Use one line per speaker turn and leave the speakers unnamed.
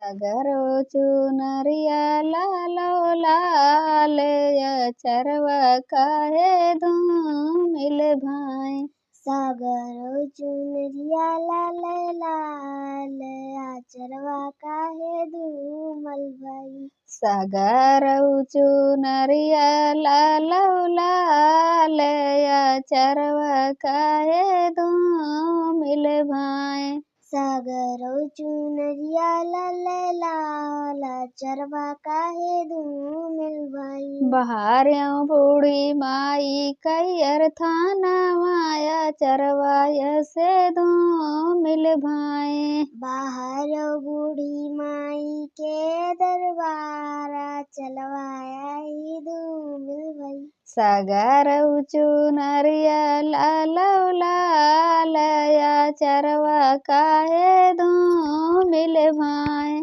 अगरो चुनरिया लालो लाल अचरवा काहे धूमिल भाई।
सागरो चुनरिया लाल लाल आचरवा काहे धूमल भाई।
सागरो चुनरिया लालो लाल अचरवा काहे धूमिल भाई।
सागरो चुनरिया लाल लाल आचरवा काहे धूमिल भाई।
बहारियों बूढ़ी माई कैयर थाना माया चरवाय से धूमिल भाई।
बाहर बूढ़ी माई के दरबारा चलवाया ही धूमिल भाई।
सागरो चुनरिया लालो लाल चरवा काहे धूमिल भाई।